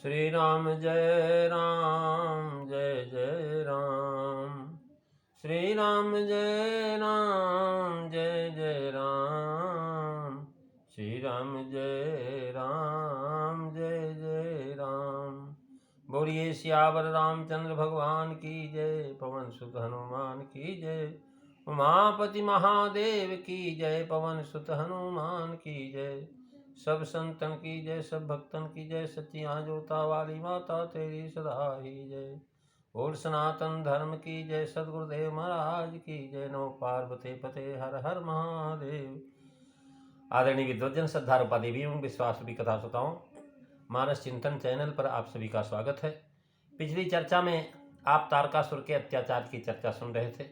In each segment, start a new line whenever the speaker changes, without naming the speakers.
श्री राम जय राम जय जय राम। श्री राम जय राम जय जय राम। श्री राम जय राम जय जय राम। बोलिए सियावर रामचंद्र भगवान की जय। पवन सुत हनुमान की जय। उमापति महादेव की जय। पवन सुत हनुमान की जय। सब संतन की जय, सब भक्तन की जय। सच्चियाँ जोता वाली माता तेरी सदा ही जय। बोल सनातन धर्म की जय। सदगुरुदेव महाराज की जय। नमो पार्वती पते हर हर महादेव। आदरणीय विद्वजन, श्रद्धारूपा देवियों, विश्वास भी कथा श्रोताओं, मानस चिंतन चैनल पर आप सभी का स्वागत है। पिछली चर्चा में आप तारकासुर के अत्याचार की चर्चा सुन रहे थे।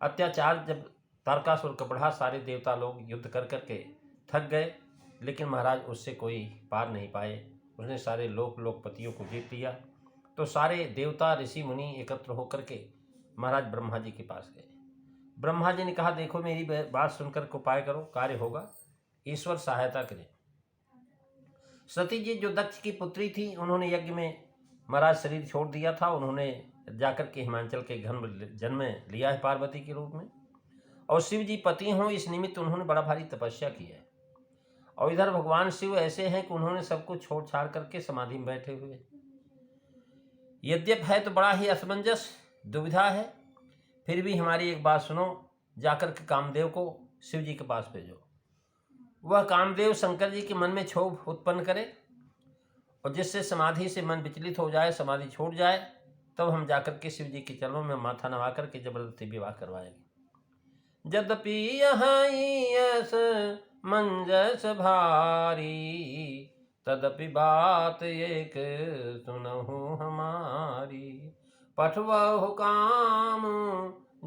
अत्याचार जब तारकासुर का बढ़ा, सारे देवता लोग युद्ध कर करके थक गए, लेकिन महाराज उससे कोई पार नहीं पाए। उसने सारे लोकपतियों को जीत लिया। तो सारे देवता ऋषि मुनि एकत्र होकर के महाराज ब्रह्मा जी के पास गए। ब्रह्मा जी ने कहा, देखो मेरी बात सुनकर के उपाय करो, कार्य होगा, ईश्वर सहायता करे। सती जी जो दक्ष की पुत्री थी, उन्होंने यज्ञ में महाराज शरीर छोड़ दिया था। उन्होंने जाकर के हिमाचल के घन जन्म लिया है पार्वती के रूप में, और शिव जी पति हों इस निमित्त उन्होंने बड़ा भारी तपस्या की है। और इधर भगवान शिव ऐसे हैं कि उन्होंने सब कुछ छोड़ छाड़ करके समाधि में बैठे हुए। यद्यप है तो बड़ा ही असमंजस, दुविधा है, फिर भी हमारी एक बात सुनो। जाकर के कामदेव को शिव जी के पास भेजो। वह कामदेव शंकर जी के मन में क्षोभ उत्पन्न करे, और जिससे समाधि से मन विचलित हो जाए, समाधि छोड़ जाए, तब हम जाकर के शिव जी के चरणों में माथा नवा करके जबरदस्ती विवाह करवाएंगे। यद्यपि यहाँ मंजस भारी, तदपि बात एक सुनहु हमारी। पठवहु काम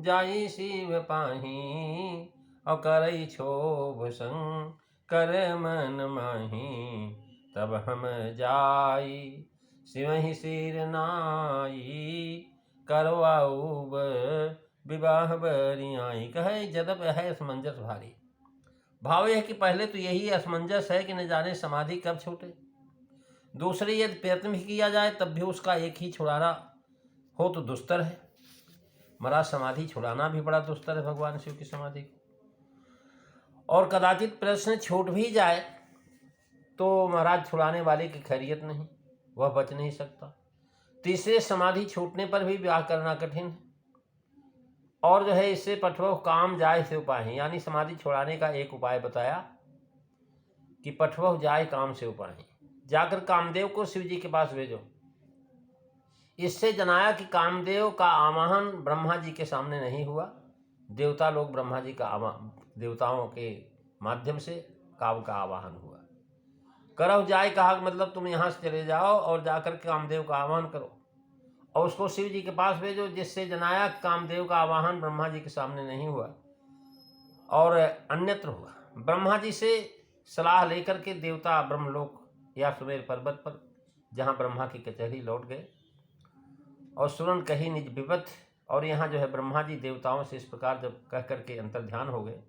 जाई शिव पाही, और करई क्षोभ शंकर मन माही। तब हम जाई शिवहि सिर नाई, करवाऊ विवाह बरियाई। कहे जदप है असमंजस भारी। भाव यह कि पहले तो यही असमंजस है कि न जाने समाधि कब छूटे। दूसरी, यदि प्रयत्न भी किया जाए तब भी उसका एक ही छुड़ाना हो तो दुस्तर है। महाराज समाधि छुड़ाना भी बड़ा दुस्तर है भगवान शिव की समाधि को। और कदाचित प्रश्न छूट भी जाए तो महाराज छुड़ाने वाले की खैरियत नहीं, वह बच नहीं सकता। तीसरे, समाधि छूटने पर भी विवाह करना कठिन है। और जो है इससे पठवह काम जाए शिव पाही, यानी समाधि छुड़ाने का एक उपाय बताया कि पठवह जाए काम शिव पाही। जाकर कामदेव को शिव जी के पास भेजो। इससे जनाया कि कामदेव का आवाहन ब्रह्मा जी के सामने नहीं हुआ। देवता लोग ब्रह्मा जी का देवताओं के माध्यम से काम का आवाहन हुआ। करव जाए कहा, मतलब तुम यहाँ से चले जाओ और जाकर के कामदेव का आवाहन करो, और उसको शिव जी के पास भेजो। जिससे जनाया कामदेव का आवाहन ब्रह्मा जी के सामने नहीं हुआ और अन्यत्र हुआ। ब्रह्मा जी से सलाह लेकर के देवता ब्रह्मलोक या सुमेर पर्वत पर, जहाँ ब्रह्मा की कचहरी, लौट गए और सुरन कही निज विपत। और यहाँ जो है ब्रह्मा जी देवताओं से इस प्रकार जब कह करके अंतर ध्यान हो गए,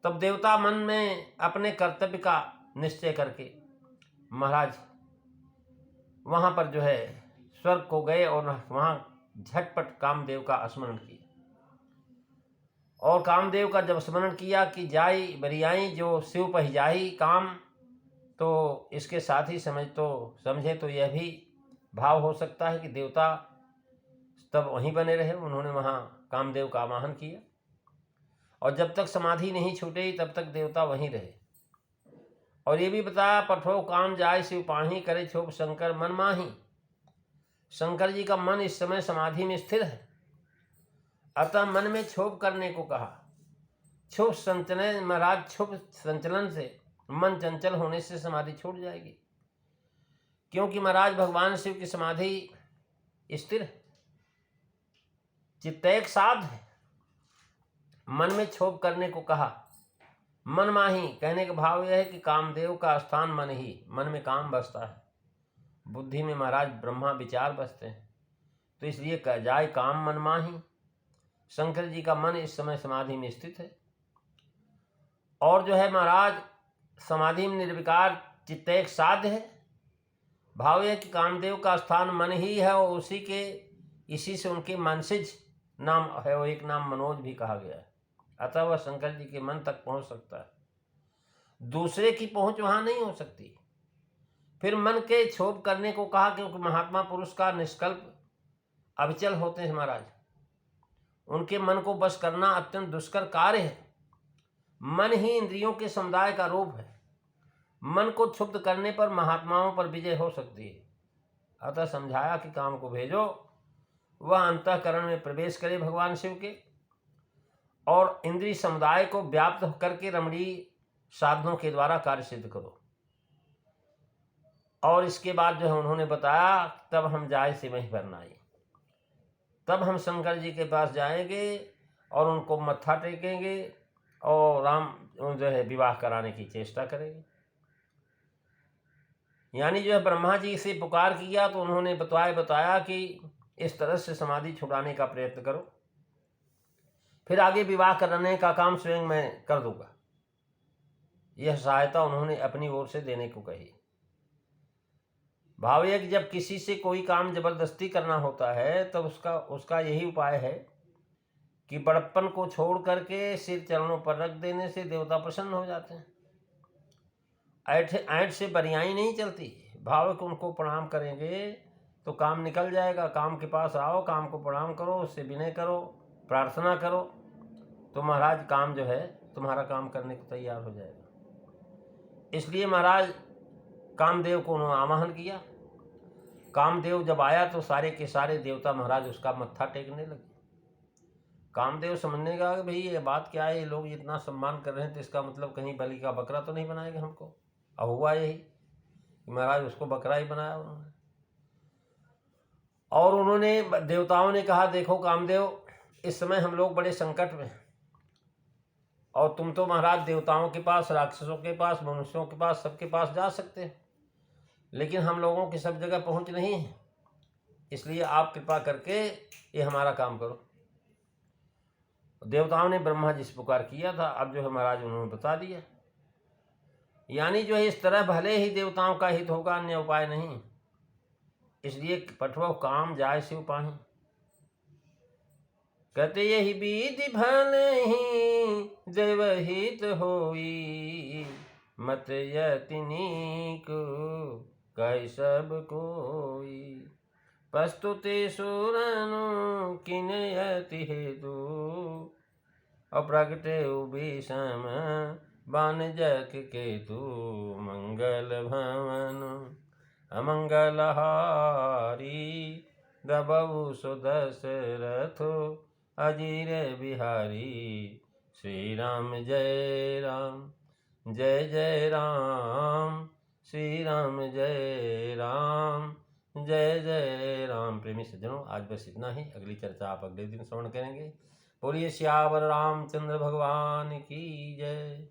तब देवता मन में अपने कर्तव्य का निश्चय करके महाराज वहाँ पर जो है स्वर्ग को गए और वहाँ झटपट कामदेव का स्मरण किया। और कामदेव का जब स्मरण किया कि जाई बरियाई जो शिव पहि जाई काम, तो इसके साथ ही समझे तो यह भी भाव हो सकता है कि देवता तब वहीं बने रहे। उन्होंने वहाँ कामदेव का आवाहन किया, और जब तक समाधि नहीं छूटे तब तक देवता वहीं रहे। और ये भी बताया, पठो काम जाए शिव पाही, करे क्षोभ शंकर मन माही। शंकर जी का मन इस समय समाधि में स्थिर है, अतः मन में क्षोभ करने को कहा। क्षोभ संचलन, महाराज क्षोभ संचलन से, मन चंचल होने से समाधि छूट जाएगी। क्योंकि महाराज भगवान शिव की समाधि स्थिर है, चित्तैक साध है। मन में क्षोभ करने को कहा। मन माही कहने का भाव यह है कि कामदेव का स्थान मन ही, मन में काम बसता है, बुद्धि में महाराज ब्रह्मा विचार बसते हैं। तो इसलिए कह जाए काम मन माही। शंकर जी का मन इस समय समाधि में स्थित है, और जो है महाराज समाधि में निर्विकार चित्तैक साध्य है। भाव है कि कामदेव का स्थान मन ही है और इसी से उनके मनसिज नाम है, वो एक नाम मनोज भी कहा गया है। अतः वह शंकर जी के मन तक पहुंच सकता है, दूसरे की पहुंच वहां नहीं हो सकती। फिर मन के क्षोभ करने को कहा, क्योंकि महात्मा पुरुष का निष्कल्प अविचल होते हैं महाराज, उनके मन को बस करना अत्यंत दुष्कर कार्य है। मन ही इंद्रियों के समुदाय का रूप है, मन को क्षुब्ध करने पर महात्माओं पर विजय हो सकती है। अतः समझाया कि काम को भेजो, वह अंतःकरण में प्रवेश करे भगवान शिव के, और इंद्रिय समुदाय को व्याप्त करके रमणीय साधनों के द्वारा कार्य सिद्ध करो। और इसके बाद जो है उन्होंने बताया, तब हम जाए से वहीं भरनाई, तब हम शंकर जी के पास जाएंगे और उनको मत्था टेकेंगे और राम जो है विवाह कराने की चेष्टा करेंगे। यानी जो है ब्रह्मा जी से पुकार किया तो उन्होंने बताया कि इस तरह से समाधि छुड़ाने का प्रयत्न करो, फिर आगे विवाह कराने का काम स्वयं मैं कर दूंगा। यह सहायता उन्होंने अपनी ओर से देने को कही। भाव है कि जब किसी से कोई काम जबरदस्ती करना होता है तब उसका यही उपाय है कि बड़प्पन को छोड़ करके सिर चरणों पर रख देने से देवता प्रसन्न हो जाते हैं। ऐठ से बरियाई नहीं चलती। भाव कि उनको प्रणाम करेंगे तो काम निकल जाएगा। काम के पास आओ, काम को प्रणाम करो, उससे विनय करो, प्रार्थना करो, तो महाराज काम जो है तुम्हारा काम करने को तैयार हो जाएगा। इसलिए महाराज कामदेव को उन्होंने आवाहन किया। कामदेव जब आया तो सारे के सारे देवता महाराज उसका मत्था टेकने लगे। कामदेव समझने लगा कि भाई ये बात क्या है, ये लोग इतना सम्मान कर रहे हैं तो इसका मतलब कहीं बलि का बकरा तो नहीं बनाएगा हमको। अब हुआ यही, महाराज उसको बकरा ही बनाया उन्होंने। और उन्होंने देवताओं ने कहा, देखो कामदेव, इस समय हम लोग बड़े संकट में हैं और तुम तो महाराज देवताओं के पास, राक्षसों के पास, मनुष्यों के पास, सबके पास जा सकते हैं, लेकिन हम लोगों की सब जगह पहुंच नहीं है, इसलिए आप कृपा करके ये हमारा काम करो। देवताओं ने ब्रह्मा जी से पुकार किया था, अब जो है महाराज उन्होंने बता दिया। यानी जो है इस तरह भले ही देवताओं का हित होगा, अन्य उपाय नहीं। इसलिए पठवो काम जाय शिव पाही। कहते यही विधि भले ही देव हित होई, मत यतिनी को कह सब कोई। प्रस्तुते सुरनु किन यति हेतु, अप्रगटे विषम बान जक केतु। मंगल भवन अमंगल हारी, दबऊ सुदशरथ अजीर बिहारी। श्री राम जय राम, जय जय राम, श्री राम जय राम, जय जय राम। प्रेमी सज्जनों, आज बस इतना ही। अगली चर्चा आप अगले दिन श्रवण करेंगे। बोलिए सियावर रामचंद्र भगवान की जय।